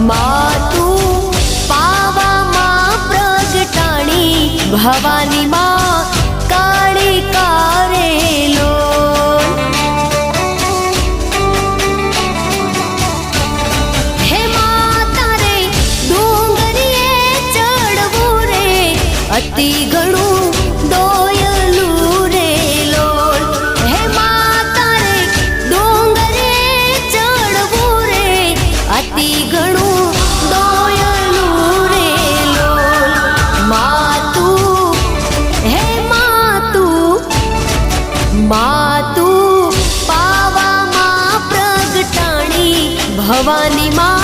मातु पावा मां प्रगटाणी भवानी मां काळी कारेलो। हे माता रे डोंगरिये चढ़वू रे अति घणू दोयलू रे लोल। हे माता रे डोंगरिये चढ़वू रे अति घणू दोयलू रे लोल। मातु हे मातु मातु पावा मां प्रगटाणी भवानी मां